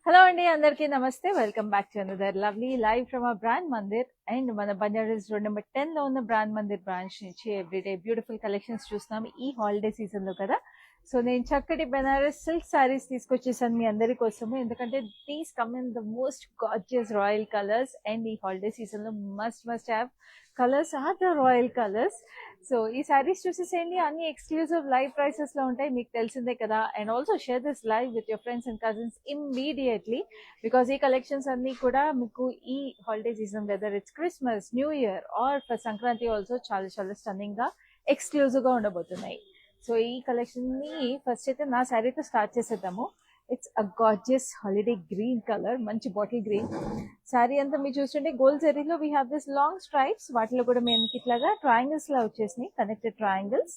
Hello అండి, అందరికీ నమస్తే. Welcome back to another lovely live from our brand Mandir. And మన బంజారాస్ రోడ్ నెంబర్ 10 లో ఉన్న బ్రాండ్ మందిర్ బ్రాంచ్ నుంచి ఎవ్రీడే బ్యూటిఫుల్ కలెక్షన్స్ చూస్తున్నాం ఈ హాలిడే సీజన్ లో కదా. సో నేను చక్కటి బెనారస్ సిల్క్ సారీస్ తీసుకొచ్చేసాను మీ అందరి కోసము. ఎందుకంటే these come in the most gorgeous royal colours. And ఈ హాలిడే సీజన్ లో must have colours are the royal colours. So ఈ సారీస్ చూసేసేయండి, అన్ని ఎక్స్క్లూజివ్ లైవ్ ప్రైసెస్ లో ఉంటాయి, మీకు తెలిసిందే కదా. And also share this live with your friends and cousins immediately, because ఈ కలెక్షన్స్ అన్ని కూడా మీకు ఈ holiday season, whether it's Christmas, new year are for Sankranti, also చాలా చాలా స్టన్నింగ్ గా ఎక్స్క్లూజివ్ గా ఉండబోతున్నాయి. సో ఈ కలెక్షన్ ని ఫస్ట్ అయితే నా శారీతో స్టార్ట్ చేసేద్దాము. It's a gorgeous holiday green colour, మంచి బాటిల్ గ్రీన్ శారీ అంతా మీరు చూస్తుంటే గోల్డ్ జరీలో we have this long stripes, వాటిలో కూడా మేము ఇట్లాగా ట్రయాంగిల్స్ లా వచ్చేసినాయి, connected triangles.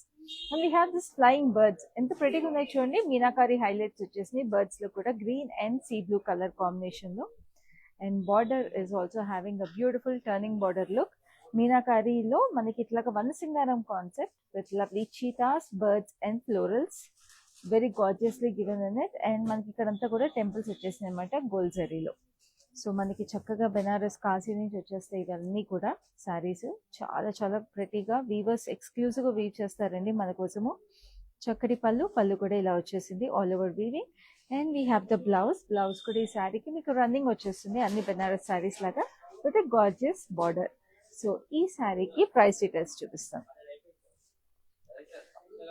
And we have this flying birds, ఎంత ప్రెటీగా ఉన్నాయి చూడండి. మీనాకారి హైలైట్స్ వచ్చేసినాయి బర్డ్స్ లో కూడా, green and sea blue colour combination లో. And border is also having a beautiful turning border look. మీనాకారిలో మనకి ఇట్లాగా వనసింగారం concept with lovely cheetahs, birds and florals, very gorgeously given in it. And మనకి ఇక్కడంతా కూడా టెంపుల్స్ వచ్చేసినాయి అనమాట గోల్డ్ జరీలో. సో మనకి చక్కగా బెనారస్ కాశీ నుంచి వచ్చేస్తాయి ఇవన్నీ కూడా శారీస్. చాలా చాలా ప్రెటీగా వీవర్స్ ఎక్స్క్లూజివ్ గా వీవ్ చేస్తారండి మన కోసము. చక్కటి పళ్ళు కూడా ఇలా వచ్చేసింది, all over weaving. And we have the blouse కూడా ఈ శారీకి మీకు రన్నింగ్ వచ్చేస్తుంది, అన్ని బెనారస్ శారీస్ లాగా, విత్ గార్జియస్ బార్డర్. సో ఈ శారీకి ప్రైస్ డీటెయిల్స్ చూపిస్తాం.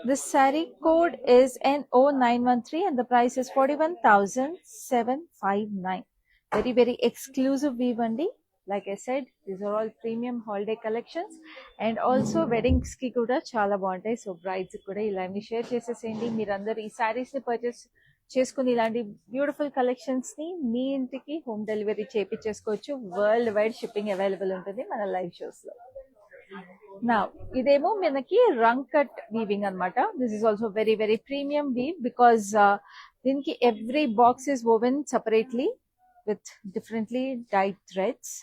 This saree code is NO913 and the price is 41,759. Very exclusive weave andi. Like I said, these are all premium holiday collections and also weddings ki kuda chaala baguntayi. So brides kuda ilani share cheseseyandi. Meerandaru ee sarees ni purchase చేసుకుని ఇలాంటి beautiful collections ని మీ ఇంటికి home delivery చేయించేసుకోవచ్చు. World wide shipping available ఉంటుంది మన live shows లో. నా ఇదేమో మనకి రంగ్ కట్ వీవింగ్ అనమాట. This is also very premium weave, because దీనికి every box is woven separately with differently dyed threads.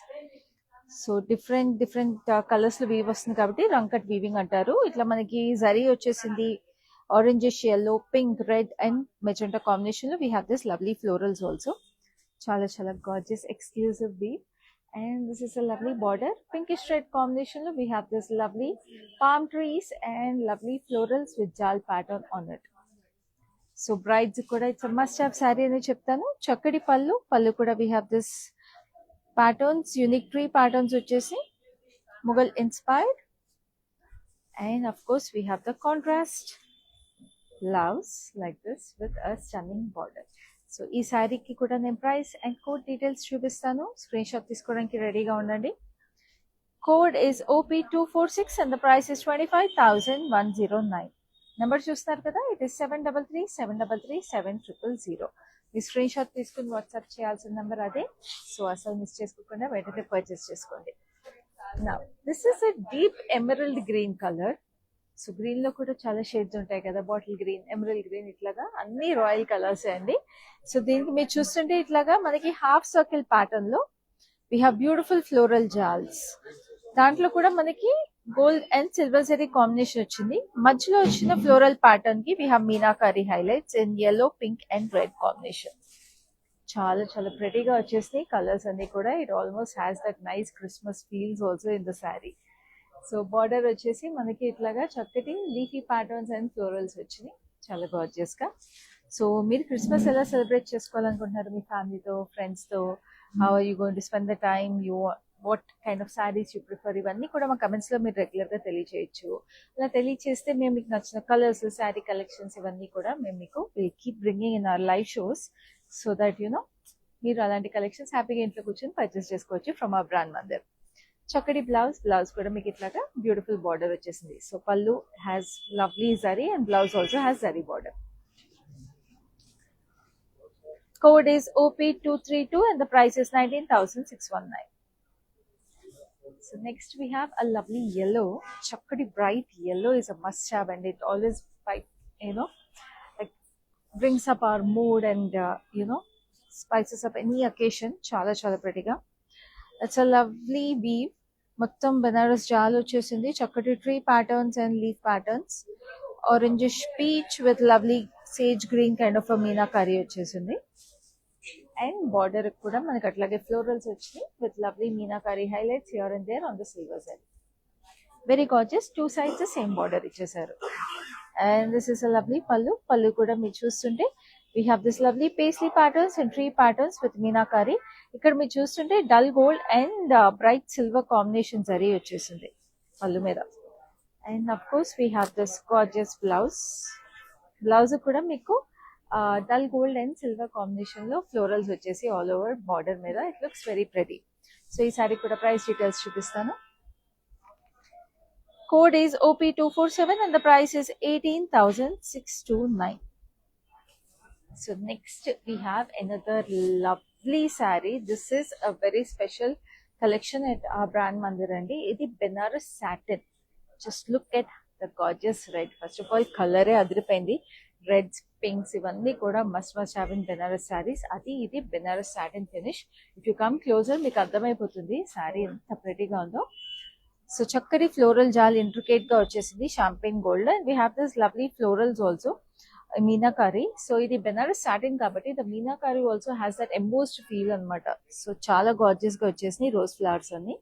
So different colours లో వీవ్ వస్తుంది కాబట్టి రంగ్ కట్ వీవింగ్ అంటారు. ఇట్లా మనకి జరీ వచ్చేసింది, orangish yellow, pink, red and magenta combination లో we have this lovely florals also. చాలా చాలా gorgeous exclusive weave. And this is a lovely border, pinkish red combination. We have this lovely palm trees and lovely florals with jal pattern on it. So brides kuda it's a must have saree ani cheptanu. Chakkadi pallu kuda we have this patterns, unique tree patterns vachesi Mughal inspired. And of course we have the contrast blouse like this with a stunning border. So ఈ శారీకి కూడా నేను price and code details చూపిస్తాను, screen shot తీసుకోవడానికి రెడీగా ఉండండి. Code is OP246 and the price is 25,109. Number చూస్తున్నారు కదా, it is 7337337000. Me screen shot తీసుకుని వాట్సాప్ చేయాల్సిన నెంబర్ అదే. సో అసలు మిస్ చేసుకోకుండా వెంటనే పర్చేస్ చేసుకోండి. Now this is a deep emerald green colour. So green లో కూడా చాలా షేడ్స్ ఉంటాయి కదా, బాటిల్ గ్రీన్, ఎమరల్డ్ గ్రీన్, ఇట్లాగా అన్ని రాయల్ కలర్స్ అండి. సో దీనికి మీరు చూస్తుంటే ఇట్లాగా మనకి హాఫ్ సర్కిల్ ప్యాటర్న్ లో వీ హ్యావ్ బ్యూటిఫుల్ ఫ్లోరల్ జాల్స్. దాంట్లో కూడా మనకి gold and silver zari combination వచ్చింది. మధ్యలో వచ్చిన ఫ్లోరల్ ప్యాటర్న్ కి we have meenakari highlights in yellow, pink and red combination. చాలా చాలా ప్రెటీగా వచ్చేసినాయి కలర్స్ అన్ని కూడా. It almost has that nice Christmas feels also in the sari. So border వచ్చేసి మనకి ఇట్లాగా చక్కటి లీఫీ ప్యాటర్న్స్ అండ్ ఫ్లోరల్స్ వచ్చినాయి, చాలా గార్జియస్ గా. సో మీరు క్రిస్మస్ ఎలా సెలబ్రేట్ చేసుకోవాలనుకుంటున్నారు మీ ఫ్యామిలీతో, ఫ్రెండ్స్ తో? How are you going to spend the time? What kind of saris you prefer? ఇవన్నీ కూడా మా కమెంట్స్ లో మీరు రెగ్యులర్ గా తెలియచేయచ్చు. అలా తెలియచేస్తే మేము మీకు నచ్చిన కలర్స్, శారీ కలెక్షన్స్ ఇవన్నీ కూడా మేము మీకు will keep bringing in our live shows, so that మీరు అలాంటి కలెక్షన్స్ హ్యాపీగా ఇంట్లో కూర్చొని పర్చేస్ చేసుకోవచ్చు ఫ్రమ్ అవర్ బ్రాండ్ మందిర్. చక్కటి బ్లౌజ్ కూడా మీకు ఇట్లాగా బ్యూటిఫుల్ బార్డర్ వచ్చేసింది. సో పళ్ళు has lovely zari and blouse also has zari border. Code is OP232 and the price is 19,619. So next we have a lovely yellow. Chakkadi bright yellow is a must have and it always like brings up our mood and spices up any occasion. Chala chala pretty ga. It's a lovely weave మొత్తం బెనారస్ జాల్ వచ్చేసింది, చక్కటి tree patterns and leaf patterns, orangish peach with lovely sage green kind of meenakari వచ్చేసింది. And border కూడా మనకి అట్లాగే florals వచ్చినాయి with lovely meenakari highlights here and there on the silver side. Very gorgeous, two sides same border ఇచ్చేసారు. And this is a lovely pallu. పళ్ళు కూడా మీరు చూస్తుంటే we have this lovely paisley patterns and tree patterns with meenakari. ఇక్కడ మీరు చూస్తుంటే dull gold and bright silver combination zari వచ్చేసింది పళ్ళు మీద. And of course we have this gorgeous blouse. Blouse కూడా మీకు dull gold and silver combination లో ఫ్లోరల్స్ వచ్చేసి ఆల్ ఓవర్ బార్డర్ మీద. It looks very pretty. So ఈ సారీ కూడా ప్రైస్ డీటెయిల్స్ చూపిస్తాను. Code is OP247 and the price is 18,629. So next we have another lovely saree. This is a very special collection at our brand Mandir andi. Idi Benaras satin. Just look at the gorgeous red. First of all, color adiripoyindi. Reds, pinks, ivanni kuda must have in Benaras sarees. Adi idi Benaras satin finish. If you come closer, meeku ardhamayipotundi saree enta pretty ga undo. So చక్కటి floral జాల్ intricate గా వచ్చేసింది, champagne gold. And we have this lovely florals also meenakari. So ఇది Banaras satin కాబట్టి the meenakari also has that embossed feel అనమాట. So చాలా gorgeous గా వచ్చేసినాయి రోజ్ ఫ్లవర్స్ అన్ని.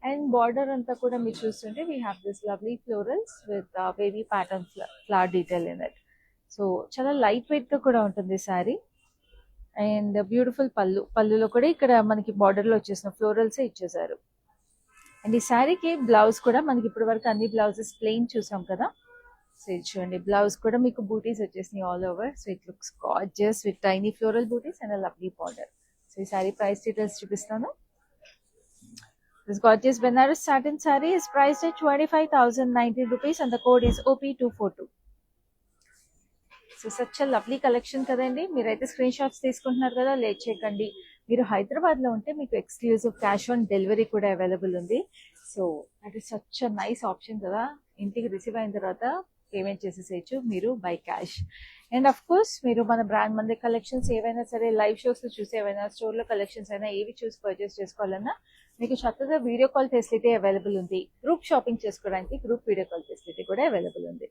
అండ్ బార్డర్ అంతా కూడా మీరు చూస్తుంటే we have this lovely florals with wavy pattern flower detail in it. So చాలా లైట్ వెయిట్ గా కూడా ఉంటుంది శారీ. అండ్ బ్యూటిఫుల్ పళ్ళు. పళ్ళులో కూడా ఇక్కడ మనకి బార్డర్ లో వచ్చేసిన ఫ్లోరల్స్ ఇచ్చేసారు. అండ్ ఈ శారీకి బ్లౌజ్ కూడా మనకి ఇప్పటి వరకు అన్ని బ్లౌజెస్ ప్లెయిన్ చూసాం కదా. సో ఇది చూడండి, బ్లౌజ్ కూడా మీకు బూటీస్ వచ్చేసినాయి all over. So it looks gorgeous with tiny floral butis and lovely border. So ఈ శారీ ప్రైస్ డీటెయిల్స్ చూపిస్తాను. This gorgeous Banaras satin sari is priced at 25,019 rupees and the code is OP242. So such a lovely collection కదండి. మీరైతే screen shots తీసుకుంటున్నారు కదా, late చేయకండి. మీరు హైదరాబాద్ లో ఉంటే మీకు ఎక్స్క్లూజివ్ క్యాష్ ఆన్ డెలివరీ కూడా అవైలబుల్ ఉంది. So that is such a nice option కదా. ఇంటికి రిసీవ్ అయిన తర్వాత పేమెంట్ చేసేసేయచ్చు మీరు by cash. And of course మీరు మన బ్రాండ్ మంది కలెక్షన్స్ ఏవైనా సరే లైవ్ షోస్ లో చూసి ఏవైనా స్టోర్ లో కలెక్షన్స్ అయినా ఏవి చూసి పర్చేస్ చేసుకోవాలన్నా మీకు చక్కగా వీడియో కాల్ ఫెసిలిటీ అవైలబుల్ ఉంది. గ్రూప్ షాపింగ్ చేసుకోవడానికి గ్రూప్ వీడియో కాల్ ఫెసిలిటీ కూడా అవైలబుల్ ఉంది.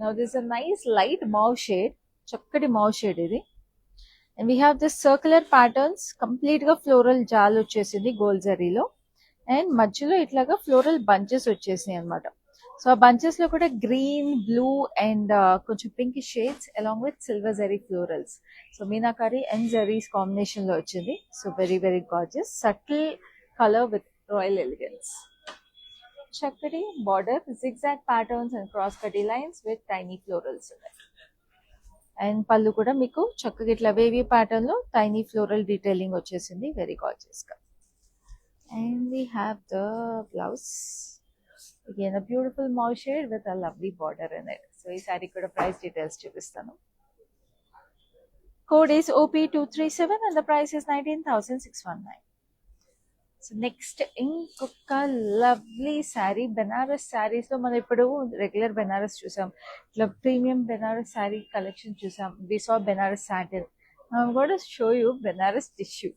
Now this a nice light mauve shade, చక్కటి మౌవ్ షేడ్ ఇది. And we have this circular patterns, complete గా ఫ్లోరల్ జాల్ వచ్చేసింది గోల్డ్ జరీలో. అండ్ మధ్యలో ఇట్లాగా ఫ్లోరల్ బంచెస్ వచ్చేసినాయి అనమాట. సో ఆ బంచెస్ లో కూడా గ్రీన్, బ్లూ అండ్ కొంచెం pink shades along with silver zari florals. So meenakari and zaris combination లో వచ్చింది. So very very gorgeous, subtle colour with royal elegance. చక్కటి border, zigzag patterns and cross cutty lines with tiny florals in it. And pallu కూడా మీకు చక్కగా ఇట్లా wavy pattern లో tiny floral detailing వచ్చేసింది, very gorgeous గా. And we have the blouse, again a beautiful mauve shade with a lovely border in it. So ఈ సారీ కూడా price details చూపిస్తాను. Code is OP237 and the price is 19,619. So next ఇంకొక lovely sari. Banaras saris లో మనం ఇప్పుడు regular Banaras చూసాం, ఇట్లా ప్రీమియం బెనారస్ శారీ కలెక్షన్ చూసాం. We saw Banaras satin. I'm going to show you Banaras tissue.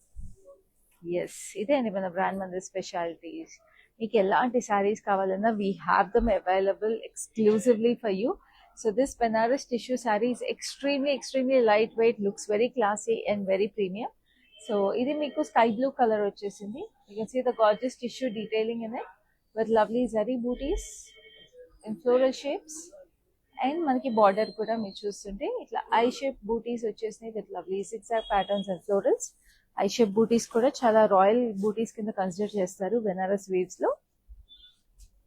Yes, ఇదే అండి మన బ్రాండ్ మంది స్పెషాలిటీస్. మీకు ఎలాంటి శారీస్ కావాలన్నా we have them available exclusively for you. So this Banaras tissue sari is extremely light weight, looks very classy and very premium. So ఇది మీకు sky blue colour వచ్చేసింది. You can see the gorgeous tissue detailing in it with lovely zari butis in floral shapes. And మనకి border కూడా మీరు చూస్తుంటే ఇట్లా I shape butis వచ్చేసినాయి with lovely zigzag patterns and florals. I shape butis కూడా చాలా రాయల్ బూటీస్ కింద కన్సిడర్ చేస్తారు బెనారస్ వీవ్స్ లో.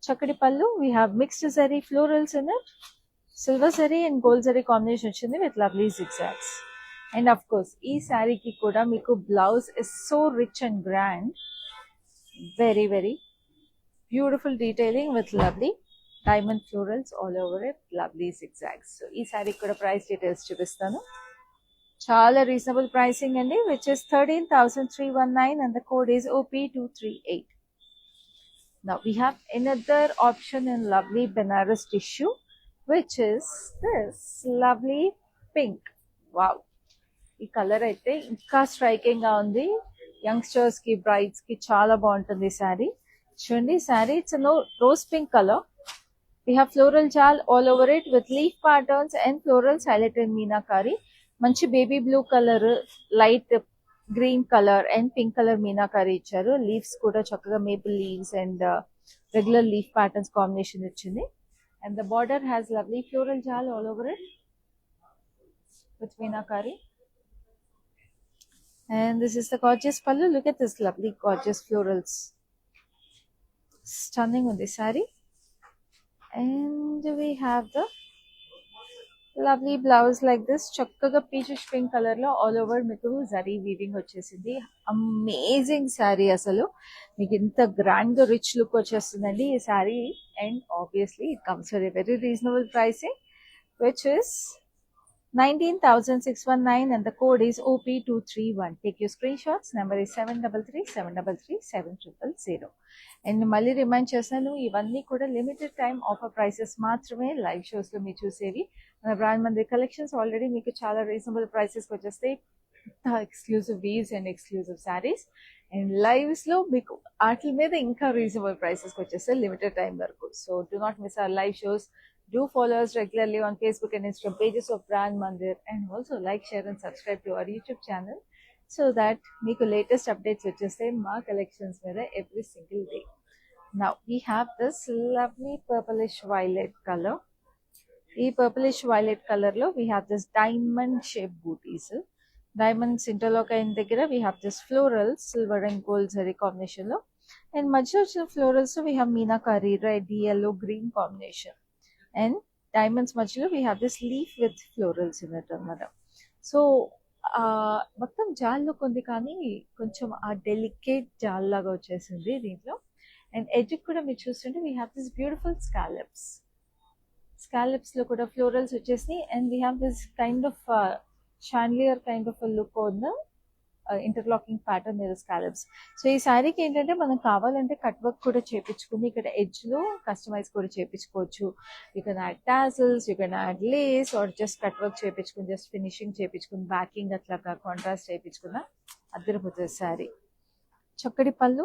చక్కటి pallu, we have mixed zari florals in it, silver zari and gold zari combination వచ్చింది with lovely zigzags. And of course ఈ శారీకి కూడా మీకు blouse is so rich and grand, very very beautiful detailing with lovely diamond florals all over it, lovely zigzags. So ఈ శారీకి కూడా price details చూపిస్తాను. చాలా రీజనబుల్ ప్రైసింగ్ అండి, which is 13,319 and the code is OP238. Now we have another option in lovely Benaras tissue, which is this lovely pink. Wow, ఈ colour అయితే ఇంకా striking గా ఉంది. యంగ్స్టర్స్ కి, బ్రైడ్స్ కి చాలా బాగుంటుంది ఈ శారీ. చూడండి sari it's rose pink colour. We have floral jal all over it with leaf patterns and florals highlighted meenakari. మంచి baby blue colour, light green colour and pink colour meenakari ఇచ్చారు. లీవ్స్ కూడా చక్కగా maple leaves and regular leaf patterns combination వచ్చింది. And the border has lovely floral jaal all over it with meenakari. And this is the gorgeous pallu. Look at this lovely gorgeous florals. Stunning on this saree. And we have the lovely blouse like this. చక్కగా peachish pink colour లో all over మీకు zari weaving వచ్చేసింది. Amazing sari, అసలు మీకు ఇంత grand గా rich look వచ్చేస్తుందండి ఈ sari. And obviously it comes for a very reasonable pricing which is 19,619 and the code is OP231. Take your screenshots. Number is 733-733-7000. And మళ్ళీ రిమైండ్ చేస్తాను, ఇవన్నీ కూడా లిమిటెడ్ టైమ్ ఆఫర్ ప్రైసెస్ మాత్రమే. లైవ్ షోస్ లో మీరు చూసేవి. మన బ్రాండ్ మందిర్ కలెక్షన్స్ ఆల్రెడీ మీకు చాలా రీజనబుల్ ప్రైసెస్ వచ్చేస్తాయి. Exclusive weaves and exclusive saris. And lives లో మీకు వాటి మీద ఇంకా రీజనబుల్ ప్రైసెస్ వచ్చేస్తాయి లిమిటెడ్ టైం వరకు. So do not miss our live shows. Do follow us regularly on Facebook and Instagram pages of Brand Mandir, and also like, share and subscribe to our YouTube channel so that meeku latest updates vachestayi ma collections meeda every single day. Now we have this lovely purplish violet color. Ee purplish violet color lo we have this diamond shaped booties. Diamonds interlock ayin దగ్గర we have this floral silver and gold zari combination lo, and majority florals we have meenakari red, yellow, green combination. And diamonds మధ్యలో we have this leaf with florals in it అన్నమాట. So మొత్తం జాల్లో కొంది కానీ కొంచెం ఆ delicate జాల్ లాగా వచ్చేసింది దీంట్లో. అండ్ ఎడ్జ్ కూడా మీరు చూస్తుంటే we have this beautiful scallops లో కూడా ఫ్లోరల్స్ వచ్చేసి. And we have this kind of chandelier kind of a look on the interlocking pattern మీద స్కాలప్స్. సో ఈ శారీకి ఏంటంటే మనం కావాలంటే కట్ వర్క్ కూడా చేపించుకుని ఇక్కడ ఎడ్జ్ లో కస్టమైజ్ కూడా చేపించుకోవచ్చు. You can add tassels, you can add lace or just cut work చేపించుకుని జస్ట్ ఫినిషింగ్ చేపించుకుని బ్యాకింగ్ అట్లాగా కాంట్రాస్ట్ చేయించుకున్న అద్దరిపోతుంది శారీ. చక్కటి పళ్ళు,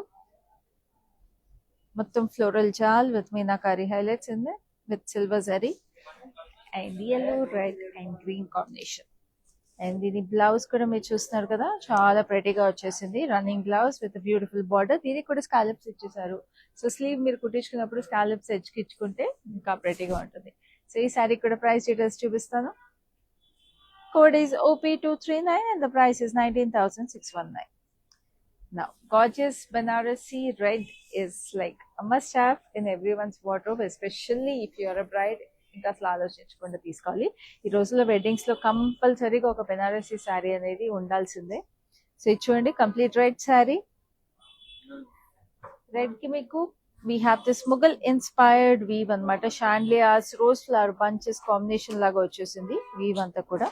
మొత్తం floral jaal with meenakari highlights in with silver zari and yellow, red and green combination. And దీని బ్లౌజ్ కూడా మీరు చూస్తున్నారు కదా, చాలా ప్రెటీగా వచ్చేసింది. Running blouse with beautiful border. దీనికి కూడా స్కాలప్స్ ఇచ్చేసారు. సో స్లీవ్ మీరు కుట్టించుకున్నప్పుడు స్కాలప్స్ ఎడ్జ్కి ఇచ్చుకుంటే ఇంకా ప్రెటీగా ఉంటుంది. సో ఈ శారీ కూడా ప్రైస్ డీటెయిల్స్ చూపిస్తాను. Code is OP239 and the price is 19,619. Now gorgeous Banarasi red is like a must have in everyone's wardrobe, especially if you are a bride. ఇంకా అసలు ఆలోచించకుండా తీసుకోవాలి. ఈ రోజుల్లో వెడ్డింగ్స్ లో కంపల్సరీగా ఒక బెనారసీ శారీ అనేది ఉండాల్సిందే. సో ఇది చూడండి కంప్లీట్ రెడ్ శారీ. రెడ్ కి మీకు we have this Mughal inspired weave అనమాట. Chandeliers, rose flower bunches combination లాగా వచ్చేసింది వీవ్ అంతా కూడా.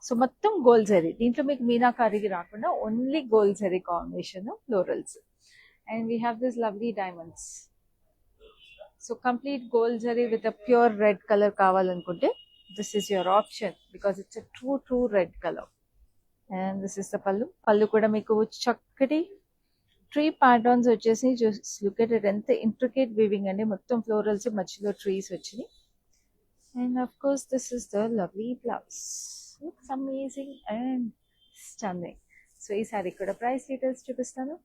సో మొత్తం గోల్డ్ జరీ. దీంట్లో మీకు మీనాకారికి రాకుండా only gold zari combination florals. And we have this lovely diamonds. So complete gold zari with a pure red colour కావాలనుకుంటే this is your option because it's a true red colour. And this is the pallu. పళ్ళు కూడా మీకు చక్కటి tree patterns వచ్చేసి. Just look at it, ఎంత intricate weaving అండి. మొత్తం florals మధ్యలో ట్రీస్ వచ్చినాయి. And of course this is the lovely blouse. Looks amazing and stunning. So ఈ సారీ కూడా ప్రైస్ డీటెయిల్స్ చూపిస్తాను.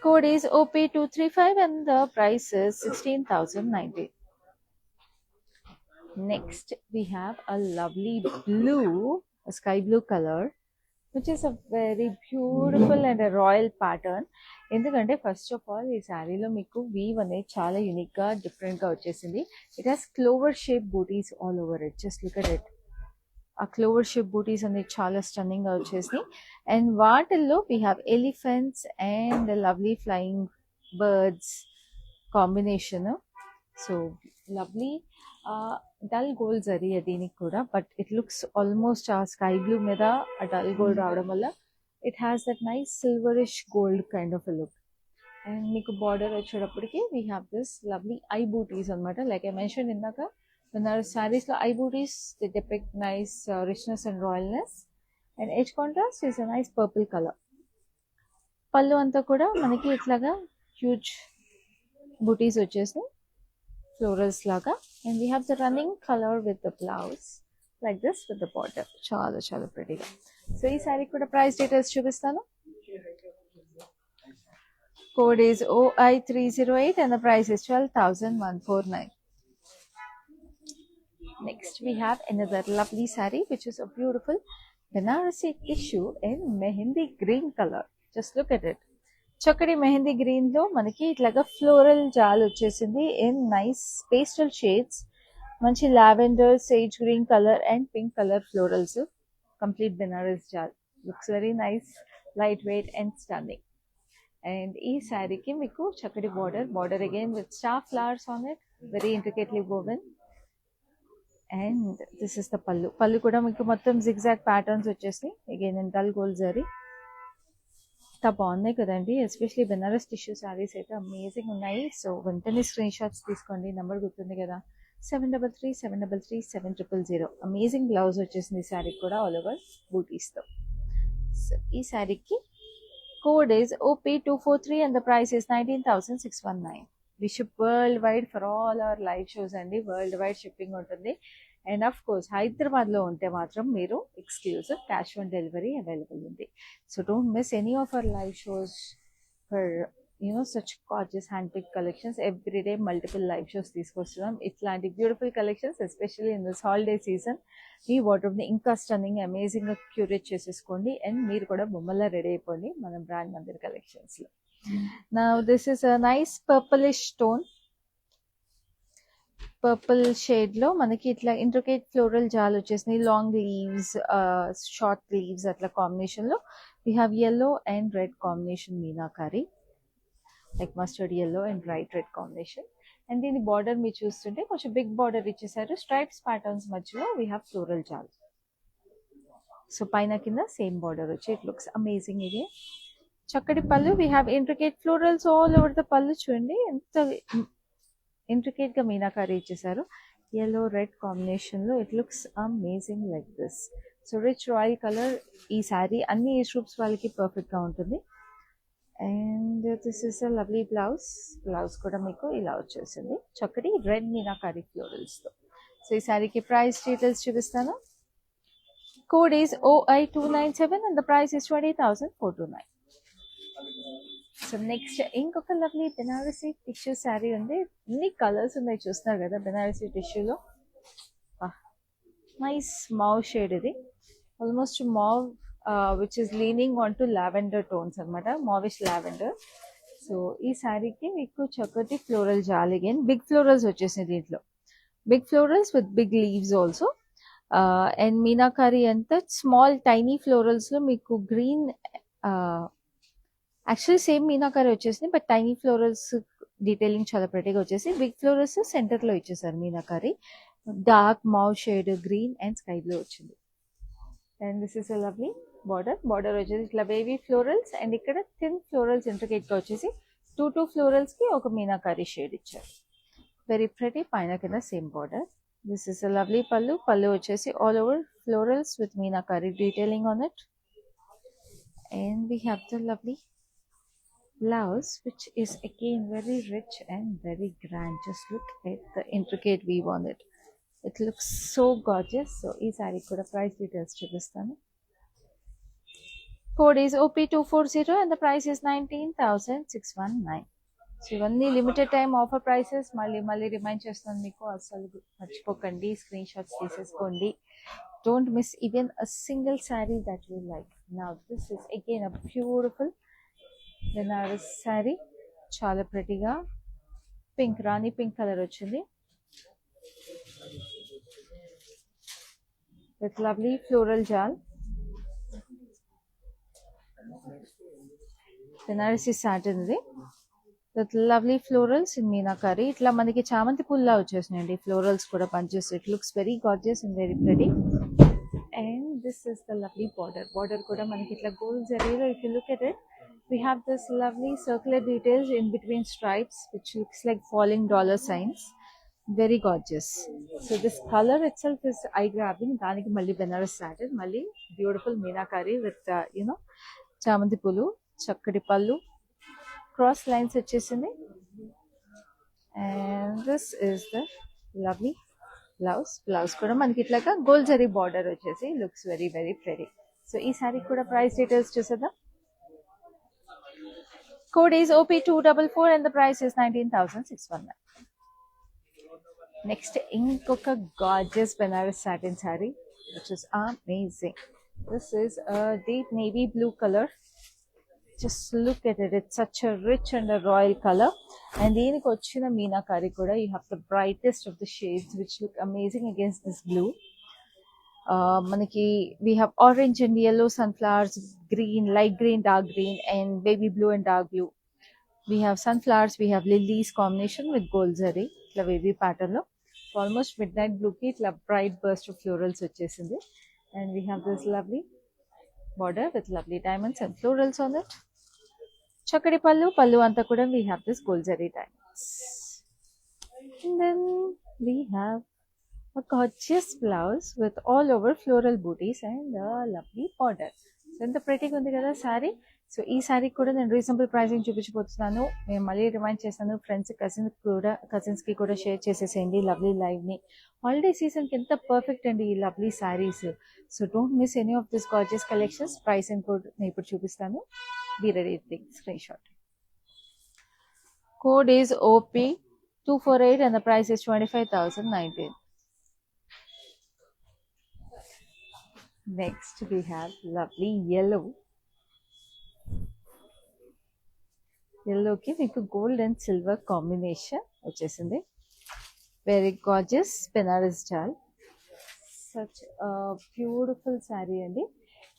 Code is OP235 and the price is 16,090. Next we have a lovely blue, a sky blue color, which is a very beautiful and a royal pattern. ఎందుకంటే first of all ఈ శారీలో మీకు weave అనేది చాలా unique గా different గా వచ్చేసింది. It has clover shape butis all over it. Just look at it. ఆ క్లోవర్ షేప్ బూటీస్ అనేది చాలా స్టన్నింగ్ గా వచ్చేసినాయి. అండ్ వాటిల్లో we have elephants and lovely flying birds combination. So lovely dull gold zari దీనికి కూడా, బట్ ఇట్ లుక్స్ ఆల్మోస్ట్ ఆ sky blue మీద ఆ డల్ గోల్డ్ రావడం వల్ల it has that nice silverish gold kind of a look. And మీకు border వచ్చేటప్పటికి we have this lovely I బూటీస్ అనమాట. లైక్ ఐ మెన్షన్ ఇందాక, Banaras sarees lo eye booties, they depict nice richness and royalness, and edge contrast is a nice purple color. పళ్ళు అంతా కూడా మనకి ఇట్లాగా huge బూటీస్ వచ్చేసి ఫ్లోరల్స్ లాగా. And we have the running colour with the blouse like this with the border. చాలా చాలా ప్రెటీగా. So ఈ శారీ కూడా ప్రైస్ డీటెయిల్స్ చూపిస్తాను. Code is OI308 and the price is 12,149. Next we have another lovely saree which is a beautiful Banarasi tissue in mehendi green color. Just look at it. చక్కటి mehndi green లో మనకి ఇట్లాగా floral jaal వచ్చేసింది in nice pastel shades. మంచి lavender, sage green colour and pink colour florals. Complete Banaras jaal. Looks very nice, light weight and stunning. And ఈ శారీకి మీకు చక్కటి border again with star flowers on it, very intricately woven. And this is the pallu కూడా మీకు మొత్తం zigzag patterns వచ్చేసి again in dull gold zari. ఇంత బాగున్నాయి కదండి. ఎస్పెషలీ బెనారస్ టిష్యూ శారీస్ అయితే అమేజింగ్ ఉన్నాయి. సో వెంటనే స్క్రీన్ షాట్స్ తీసుకోండి. నెంబర్ గుర్తుంది కదా, 7337337000. అమేజింగ్ బ్లౌజ్ వచ్చేసింది ఈ శారీకి కూడా ఆల్ ఓవర్ బూటీస్తో. సో ఈ శారీకి code is OP243 and the price is 19,619. We ship worldwide for all our live shows and worldwide shipping ఉంటుంది. అండ్ ఆఫ్ కోర్స్ హైదరాబాద్లో ఉంటే మాత్రం మీరు exclusive cash on delivery available ఉంది. So don't miss any of our live shows for such gorgeous handpicked collections. Every day multiple live shows తీసుకొస్తున్నాం. ఇట్లాంటి beautiful collections especially in this holiday season మీ వార్డ్రోబ్ని ఇంకా స్టన్నింగ్ అమేజింగ్గా curate చేసేసుకోండి. అండ్ మీరు కూడా బొమ్మలా రెడీ అయిపోండి మన బ్రాండ్ మందిర్ కలెక్షన్స్లో. Now this is a nice purplish tone. Purple షేడ్లో మనకి ఇట్లా ఇంట్రికేట్ ఫ్లోరల్ జాల్ వచ్చేసింది. లాంగ్ లీవ్స్, షార్ట్ లీవ్స్ అట్లా కాంబినేషన్లో. We have yellow and red combination meenakari, like mustard yellow and bright red combination. And దీని బార్డర్ మీరు చూస్తుంటే కొంచెం బిగ్ బార్డర్ ఇచ్చేసారు. స్ట్రైప్స్ ప్యాటర్న్స్ మధ్యలో వీ హ్యావ్ ఫ్లోరల్ జాల్. సో పైన కింద సేమ్ బార్డర్ వచ్చి ఇట్ లుక్స్ అమేజింగ్. ఇది చక్కటి pallu. We have intricate florals all over the పళ్ళు. చూడండి ఎంత ఇంట్రికేట్ గా మీనాకారి ఇచ్చేసారు. yellow రెడ్ కాంబినేషన్ లో it looks amazing like this. So rich royal colour. ఈ శారీ అన్ని ఏజ్ గ్రూప్స్ వాళ్ళకి పర్ఫెక్ట్ గా ఉంటుంది. And this is a lovely blouse. Blouse కూడా మీకు ఇలా వచ్చేసింది చక్కటి రెడ్ మీనాకారి ఫ్లోరల్స్ తో. సో ఈ శారీకి ప్రైస్ డీటెయిల్స్ చూపిస్తాను. Code is OI297 and the price is 20,429. So next ఇంకొక లవ్లీ బెనారసీ టిష్యూ శారీ ఉంది. ఎన్ని కలర్స్ ఉన్నాయి చూస్తున్నారు కదా బెనారసీ టిష్యూలో. Nice mauve shade. ఇది almost mauve which is leaning on to lavender tones అనమాట, మావిష్ లావెండర్. సో ఈ శారీకి మీకు చక్కటి ఫ్లోరల్ జాల్. అగైన్ బిగ్ ఫ్లోరల్స్ వచ్చేసింది దీంట్లో, big florals with big leaves also. And meenakari అంతా స్మాల్ టైనీ ఫ్లోరల్స్ లో మీకు గ్రీన్, యాక్చువల్లీ సేమ్ మీనాకారి వచ్చేసింది బట్ టైనీ ఫ్లోరల్స్ డీటెయిలింగ్ చాలా ప్రెటీగా వచ్చేసి బిగ్ ఫ్లోరల్స్ సెంటర్ లో ఇచ్చేసారు meenakari. Dark mauve shade green and sky blue వచ్చింది. And this is a lovely border వచ్చేసి ఇట్లా బేబీ ఫ్లోరల్స్ అండ్ ఇక్కడ థిన్ ఫ్లోరల్స్ ఇంట్రికేట్ గా వచ్చేసి టూ ఫ్లోరల్స్ కి ఒక మీనాకారి షేడ్ ఇచ్చారు. Very pretty. పైన కింద same border. This is a lovely pallu వచ్చేసి all over florals with meenakari detailing on it. And we have the lovely blouse which is again very rich and very grand. Just look at the intricate weave on it. It looks so gorgeous. So ee saree kuda price details chupistanu. Code is OP240 and the price is 19,619. So ఇవన్నీ limited time offer prices. మళ్ళీ remind చేస్తాను మీకు, అసలు మర్చిపోకండి, screenshots తీసేసుకోండి. Don't miss even a single sari that you like. Now this is again a beautiful Banaras sari. చాలా ప్రెటీగా pink, rani pink colour వచ్చింది with lovely floral jaal. Banarasi satin ఇది with lovely florals in meenakari. ఇట్లా మనకి చామంతి పుల్లా వచ్చేసినాయండి ఫ్లోరల్స్ కూడా పనిచేస్తాయి. It looks very gorgeous and very pretty. And this is the lovely border కూడా మనకి ఇట్లా గోల్డ్ జరీలో if you look at it we have this lovely circular details in between stripes which looks like falling dollar signs. Very gorgeous. So this color itself is eye grabbing. Daniki malli Benaras satin, malli beautiful meenakari with chamanti pulu. చక్కటి pallu, cross lines వచ్చేసింది. And this is the lovely blouse కూడా మనకి ఇట్లాగా gold zari border వచ్చేసి looks very very pretty. So ఈ సారీ కూడా price details చూసేద్దాం. Code is OP244 and the price is 19,619. Next ఇంకొక gorgeous Banaras satin sari which is amazing. This is a deep navy blue color. Just look at it. It's such a rich and a royal color. And దీనికి వచ్చిన మీనాకారి కూడా you have the brightest of the shades which look amazing against this blue. మనకి we have orange and yellow sunflowers, green, light green, dark green, and baby blue and dark blue. We have sunflowers, we have lilies combination with gold zari ఇట్లా wavy pattern లో almost midnight blue కి ఇట్లా bright burst of florals వచ్చేసింది. And we have this lovely border with lovely diamonds and florals on it. చక్కటి పళ్ళు అంతా కూడా we have this gold zari diamonds. And then we have a gorgeous blouse with all over floral booties and a lovely border. So ఎంత ప్రెటీగా ఉంది కదా sorry. So ఈ సారీ కూడా నేను రీజనబుల్ ప్రైసింగ్ చూపించబోతున్నాను. నేను మళ్ళీ రిమైండ్ చేస్తాను, ఫ్రెండ్స్ కజిన్స్కి కూడా షేర్ చేసేసేయండి లవ్లీ లైవ్ని. హాలిడే సీజన్కి ఎంత పర్ఫెక్ట్ అండి ఈ lovely saris. So don't miss any of this gorgeous collections. Pricing code నేను ఇప్పుడు చూపిస్తాను. Be ready to take screenshot. Code is OP248 and the price is 25,019. Next we have lovely yellowకి మీకు gold and silver combination వచ్చేసింది. Very gorgeous Banaras jaal. Such beautiful sari అండి.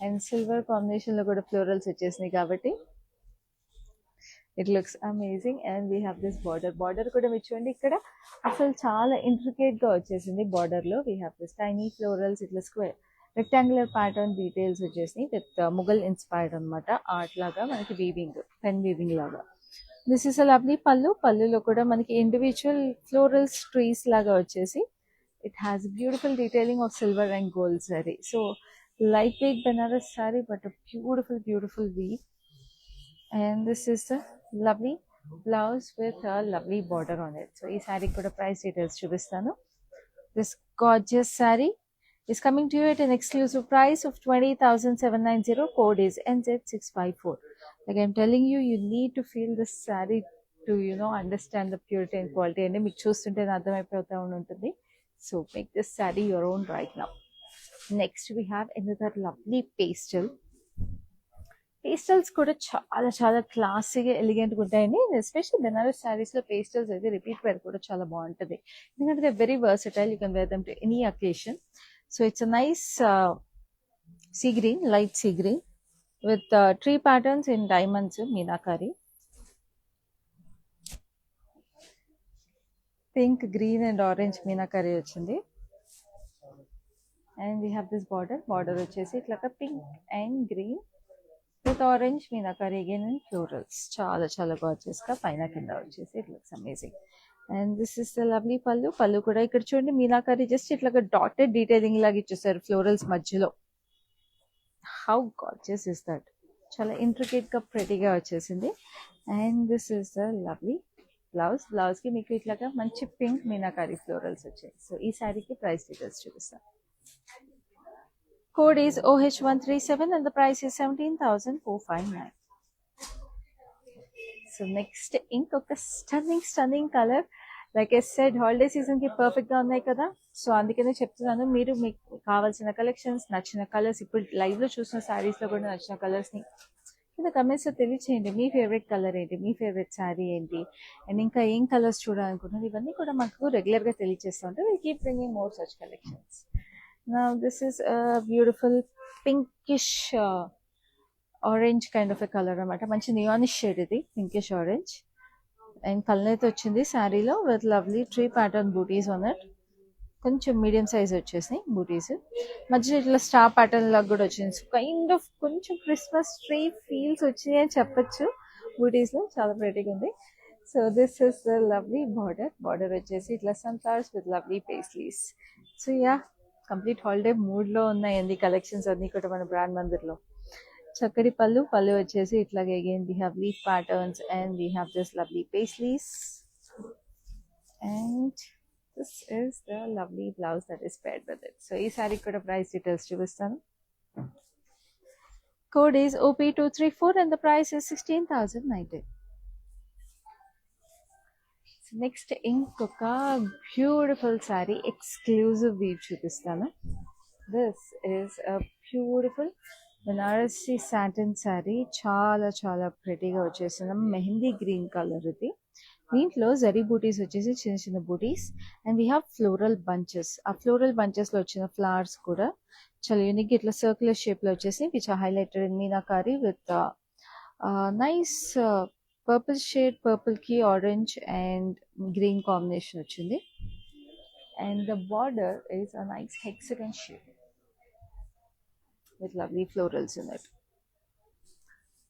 And silver కాంబినేషన్లో కూడా florals వచ్చేసినాయి కాబట్టి it looks amazing. And we have this border కూడా మీరు చూడండి ఇక్కడ అసలు చాలా ఇంట్రికేట్గా వచ్చేసింది. బార్డర్లో we have this tiny florals, ఇట్లా స్క్వేర్ రెక్టాంగులర్ ప్యాటర్న్ డీటెయిల్స్ వచ్చేసినాయి విత్ ముఘల్ ఇన్స్పైర్డ్ అనమాట. ఆర్ట్ లాగా మనకి వీవింగ్, పెన్ వీవింగ్ లాగా. దిస్ ఇస్ అ లవ్లీ పళ్ళులో కూడా మనకి ఇండివిజువల్ ఫ్లోరల్స్ ట్రీస్ లాగా వచ్చేసి it has beautiful detailing of silver and gold sari. So light weight Banaras sari but beautiful weave. And this is the lovely blouse with lovely border on it. So ఈ సారీ కూడా price details చూపిస్తాను. This gorgeous sari is coming to you at an exclusive price of 20,790. Code is NZ654. Like I'm telling you, you need to feel this saree to understand the purity and quality. And మీకు చూస్తుంటే అర్థమైపోతూ ఉంటుంది. So make this saree your own right now. Next we have another lovely pastel. Pastels కూడా చాలా క్లాసీగా ఎలిగెంట్గా ఉంటాయండి. Especially Banaras శారీస్లో pastels అయితే repeat wear కూడా చాలా బాగుంటుంది. ఎందుకంటే they very versatile, you can wear them to any occasion. So it's a nice light sea green with tree patterns in diamonds, meenakari. Pink, green and orange meenakari vachindi. And we have this border vachesi like a pink and green with orange meenakari again in florals. Chala gorgeous ga paina kinda vachesi. It looks amazing. And this is the lovely పళ్ళు కూడా ఇక్కడ చూడండి meenakari just ఇట్లాగా dotted detailing లాగా ఇచ్చేసారు florals మధ్యలో. How gorgeous is that. చాలా intricate గా ప్రెటీగా వచ్చేసింది. And this is the lovely blouse కి మీకు ఇట్లాగా మంచి పింక్ మీనాకారి ఫ్లోరల్స్ వచ్చాయి. సో ఈ శారీకి ప్రైస్ డీటెయిల్స్ చూపిస్తాను. Code is OH137 and the price is 17,459. So next ఇంకొక stunning colour. Like I said holiday సీజన్కి పర్ఫెక్ట్గా ఉన్నాయి కదా. సో అందుకనే చెప్తున్నాను, మీరు మీకు కావాల్సిన కలెక్షన్స్, నచ్చిన కలర్స్, ఇప్పుడు లైవ్లో చూసిన శారీస్లో కూడా నచ్చిన కలర్స్ని కింద కమెంట్స్లో తెలియచేయండి. మీ ఫేవరెట్ కలర్ ఏంటి, మీ ఫేవరెట్ శారీ ఏంటి, అండ్ ఇంకా ఏం కలర్స్ చూడాలనుకుంటున్నారు, ఇవన్నీ కూడా మాకు రెగ్యులర్గా తెలియజేస్తూ ఉంటారు. Will keep bringing more such collections. Now this is beautiful pinkish orange kind of a colour అనమాట. మంచి నియానిష్ షేడ్ ఇది, పింకిష్ ఆరెంజ్. అండ్ కలర్ అయితే వచ్చింది శారీలో with lovely tree pattern butis on it. కొంచెం మీడియం సైజ్ వచ్చేసినాయి బూటీస్. మధ్యలో ఇట్లా స్టార్ ప్యాటర్న్ లాగా కూడా వచ్చింది. కైండ్ ఆఫ్ కొంచెం క్రిస్మస్ ట్రీ ఫీల్స్ వచ్చినాయి అని చెప్పచ్చు బూటీస్లో. చాలా ప్రెటీగా ఉంది. So this is the lovely border వచ్చేసి ఇట్లా sunflowers with lovely paisleys. So yeah, complete holiday మూడ్లో ఉన్నాయి అన్ని కలెక్షన్స్ అన్నీ కూడా మన బ్రాండ్ మందిర్లో. చక్కటి పళ్ళు వచ్చేసి ఇట్లాగే again we have leaf patterns and we have this lovely paisleys, and this is the lovely blouse that is paired with it. So ee saree kuda price details chupistanu. Code is OP234 and the price is 16,090. So next inkoka beautiful saree exclusive weave chupistanu. This is a beautiful Banarasi satin sari, చాలా చాలా ప్రెటీగా వచ్చేసిన mehndi green colour. ఇది దీంట్లో జరీ బూటీస్ వచ్చేసి చిన్న చిన్న butis, and we have floral bunches. ఆ floral bunches లో వచ్చిన ఫ్లవర్స్ కూడా చాలా యూనిక్ ఇట్లా సర్క్యులర్ షేప్ లో వచ్చేసి which are highlighted in meenakari with nice purple shade, purple కి ఆరెంజ్ అండ్ గ్రీన్ కాంబినేషన్ వచ్చింది. And the border is a nice hexagon shape with lovely florals in it.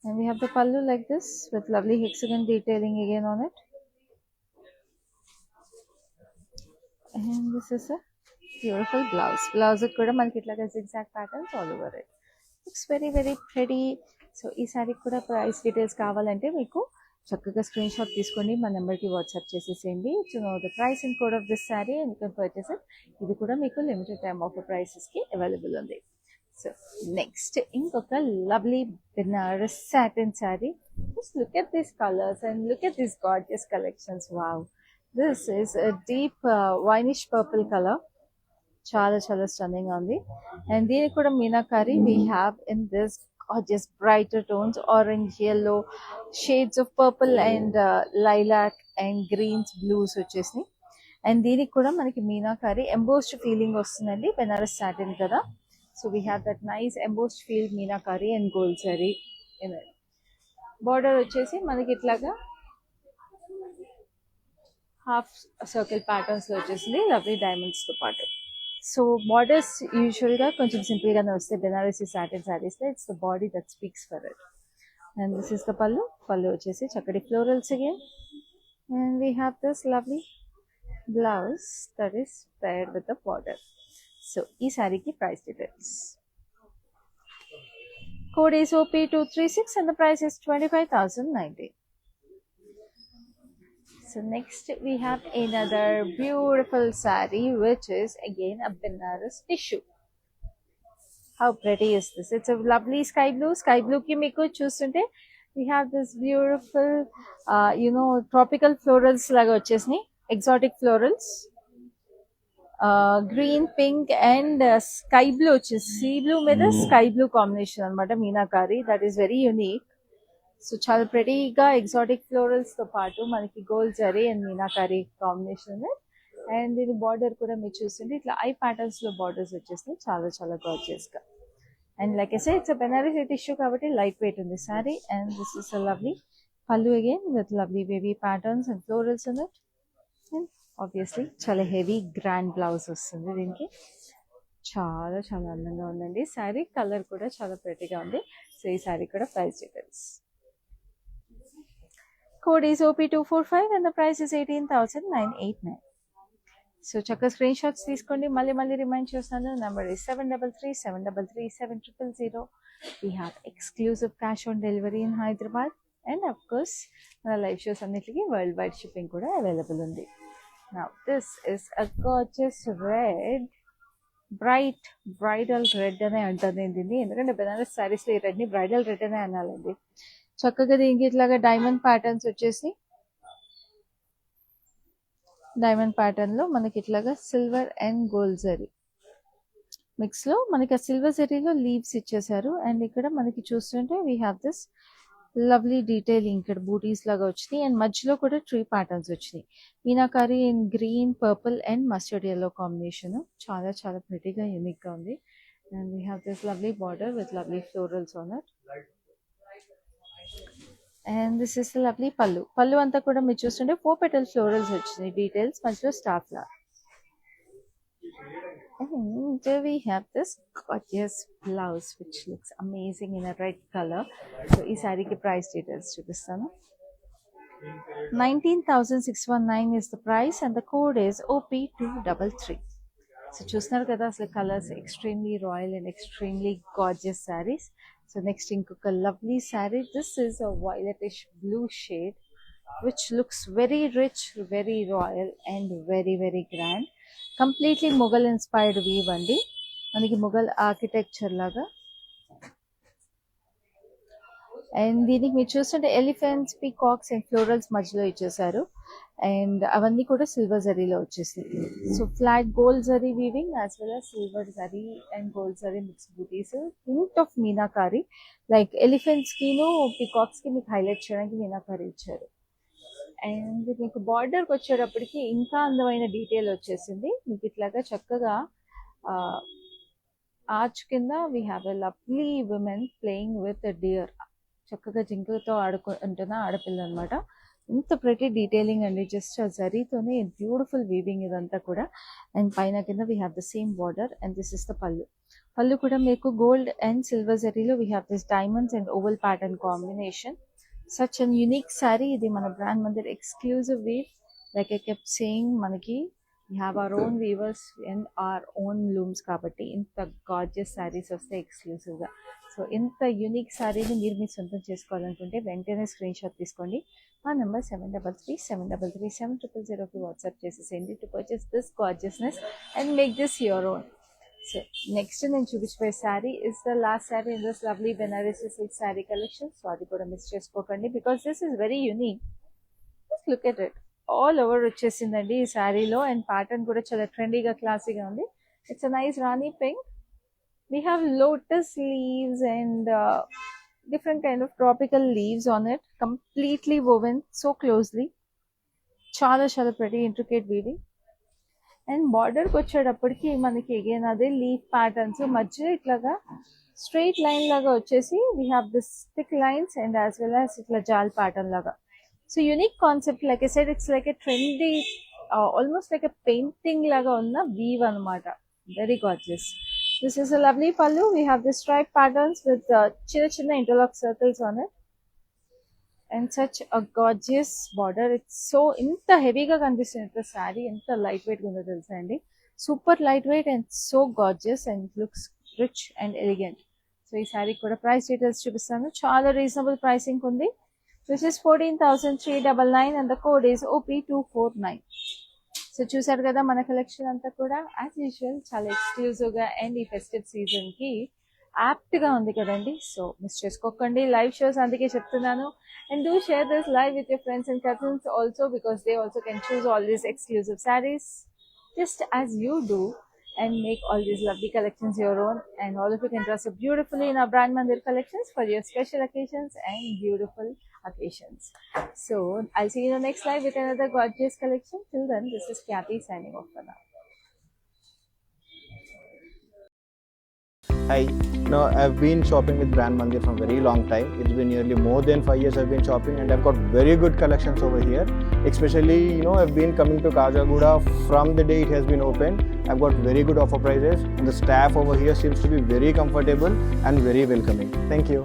And we have the pallu like this with lovely hexagon detailing again on it. And this is a beautiful blouse. Blouse kuda manaki itlaga zigzag patterns all over it. Looks very very pretty. So ee saree kuda price details kavalante meeku చక్కగా screen shot తీసుకోండి, మా నెంబర్కి WhatsApp చేసేసేయండి to know the price and code of this sari and you can purchase it. ఇది కూడా మీకు limited time offer ప్రైసెస్కి available ఉంది. So next inkoka lovely Benares satin saree. Just look at these colors and look at these gorgeous collections. Wow, this is a deep wineish purple color, chala chala stunning on the. And dini kuda meenakari we have in this gorgeous brighter tones, orange, yellow, shades of purple and lilac and greens, blues వచ్చేసి. And దీనికి కూడా మనకి meenakari embossed feeling వస్తుందండి, Banaras satin కదా. So we have that nice embossed field meenakari and gold zari in it. Border వచ్చేసి మనకి ఇట్లాగా half circle patterns లో వచ్చేసింది లవ్లీ డైమండ్స్ తో పాటు. సో బార్డర్స్ యూజువల్ గా కొంచెం సింపుల్ గానే వస్తాయి బెనారసి సాటిన్ సారీస్ లో. It's the body that speaks for it. And this is the పల్లు. పల్లు వచ్చేసి చక్కటి florals again. And we have this lovely blouse that is paired with the border. So ee saree ki price details. Code is OP236 and the price is 25,090. So next we have another beautiful saree which is again a Benares tissue. How pretty is this? It's a lovely sky blue. Sky blue ki meeku chustunte we have this beautiful tropical florals laga vachesni, exotic florals. Green, pink and sky blue వచ్చేసి sea blue మీద sky blue combination అనమాట meenakari. That is very unique. So చాలా ప్రెటీగా exotic florals తో పాటు మనకి gold zari and meenakari combination. And దీని border కూడా మీరు చూస్తుంటే ఇట్లా ఐ ప్యాటర్న్స్ లో బార్డర్స్ వచ్చేస్తాయి, చాలా చాలా గార్జియస్ గా. And like I say it's Banarasi tissue కాబట్టి లైట్ వెయిట్ ఉంది sari. And this is a lovely pallu again with lovely baby patterns and florals in it. And obviously చాలా హెవీ గ్రాండ్ బ్లౌజ్ వస్తుంది దీనికి. చాలా చాలా అందంగా ఉందండి శారీ. కలర్ కూడా చాలా ప్రెటీగా ఉంది. సో ఈ శారీ కూడా price details. Code is OP245 and the price is 18,989. So చక్కగా స్క్రీన్ షాట్స్ తీసుకోండి. మళ్ళీ రిమైండ్ చేస్తున్నాను, number is 7337337000. We have exclusive cash on delivery in Hyderabad and of course మన లైవ్ షోస్ అన్నిటికీ వరల్డ్ వైడ్ షిప్పింగ్ కూడా available ఉంది. Now this is a gorgeous red, bright bridal red అనే అంటారు దీన్ని, ఎందుకంటే బెనారస్ సారీస్ లో ఈ రెడ్ ని బ్రైడల్ రెడ్ అనే అనాలండి. చక్కగా దీనికి ఇట్లాగా డైమండ్ ప్యాటర్న్స్ వచ్చేసి డైమండ్ ప్యాటర్న్ లో మనకి ఇట్లాగా silver and gold zari mix లో మనకి ఆ సిల్వర్ జరీలో లీవ్స్ ఇచ్చేసారు. అండ్ ఇక్కడ మనకి చూస్తుంటే we have this lovely detailing, ఇక్కడ బూటీస్ లాగా వచ్చినాయి అండ్ మధ్యలో కూడా ట్రీ ప్యాటర్న్స్ వచ్చినాయి. Meenakari in green, purple and mustard yellow combination. చాలా చాలా ప్రెటీగా యూనిక్ గా ఉంది. And we have this lovely border with lovely florals on it. And this is lovely పల్లు. పల్లు అంతా కూడా మీరు చూస్తుంటే 4 petal ఫ్లోరల్స్ వచ్చినాయి డీటెయిల్స్, మధ్యలో star flower. And we have this gorgeous blouse which looks amazing in a red color. So ee saree ki price details chupistanu. 19,619 is the price and the code is OP233. So చూస్తున్నారు కదా అసలు colours extremely royal and extremely gorgeous saris. So next ఇంకొక lovely sari. This is a violetish blue shade which looks very rich, very royal and very very grand. Completely Mughal inspired weave andi, మనకి Mughal architecture లాగా. And దీనికి మీరు చూస్తుంటే elephants, peacocks and florals మధ్యలో ఇచ్చేసారు. And అవన్నీ కూడా సిల్వర్ జరీలో వచ్చేసింది. So flat gold zari weaving as well as silver zari and gold zari mix butis. Hint of meenakari, like elephants కిను పీకాక్స్ కి మీకు హైలైట్ చేయడానికి మీనాకారి ఇచ్చారు. అండ్ మీకు బార్డర్కి వచ్చేటప్పటికి ఇంకా అందమైన డీటెయిల్ వచ్చేసింది. మీకు ఇట్లాగా చక్కగా ఆర్చ్ కింద we have a lovely women playing with dear. చక్కగా జింకతో ఆడుకుంటున్న ఆడపిల్ల అనమాట. ఇంత ప్రతి డీటెయిలింగ్ అండి, జస్ట్ ఆ జరీతోనే బ్యూటిఫుల్ వీవింగ్ ఇదంతా కూడా. అండ్ పైన కింద we have the same border and this is the pallu. పళ్ళు కూడా మీకు గోల్డ్ అండ్ సిల్వర్ జరీలో we have this diamonds and oval pattern combination. Such an unique saree. ఇది మన brand Mandir exclusive weave. Like I kept saying, మనకి we have our own weavers and our own looms కాబట్టి ఇంత gorgeous saris వస్తే ఎక్స్క్లూజివ్గా. So ఇంత unique శారీని మీరు మీ సొంతం చేసుకోవాలనుకుంటే వెంటనే స్క్రీన్ షాట్ తీసుకోండి. మా నెంబర్ 7337337000కి వాట్సాప్ చేసేసేయండి to purchase this gorgeousness and make this your own. So next నేను చూపించబోయే sari is the last sari in this lovely Benarasi silk sari collection. So అది కూడా మిస్ చేసుకోకండి because this is very unique. Just look at it, all over వచ్చేసిందండి ఈ శారీలో. And pattern కూడా చాలా ట్రెండీగా క్లాసీగా ఉంది. It's a nice Rani pink. We have lotus leaves and different kind of tropical leaves on it, completely woven so closely. చాలా చాలా ప్రతి ఇంట్రికేట్ వీవింగ్. అండ్ బార్డర్కి వచ్చేటప్పటికి మనకి అగైన్ అదే లీఫ్ ప్యాటర్న్స్ మధ్య ఇట్లాగా స్ట్రైట్ లైన్ లాగా వచ్చేసి we have this thick lines and as well as ఇట్లా జాల్ ప్యాటర్న్ లాగా. So unique concept, like I said it's like a trendy almost like a painting లాగా ఉన్న వీవ్ అనమాట. Very gorgeous. This is a lovely pallu. We have this stripe patterns with చిన్న చిన్న interlock circles on it and such a gorgeous border. It's so inta heavy ga kanipistundi saree, enta light weight gundo telusa andi. Super light weight and so gorgeous and it looks rich and elegant. So ee saree kuda price details chupistanu. Chaala reasonable pricing undi, which is 14,399 and the code is OP249. So చూసారు కదా మన collection అంతా కూడా as usual చాలా exclusive గా and ఈ festive season కి apt గా ఉంది కదండి. సో మిస్ చేసుకోకండి లైవ్ షోస్, అందుకే చెప్తున్నాను. And do share this live with your friends and cousins also because they also can choose all these exclusive sarees just as you do and make all these lovely collections your own. And all of you can dress up beautifully in our Brand Mandir collections for your special occasions and beautiful occasions. So I'll see you in the next live with another gorgeous collection. Till then, this is Kathy signing off for now. Hi. Now I've been shopping with Brand Mandir from very long time. It's been nearly more than 5 years I've been shopping and I've got very good collections over here. Especially, I've been coming to Kajagoda from the day it has been opened. I've got very good offer prices and the staff over here seems to be very comfortable and very welcoming. Thank you.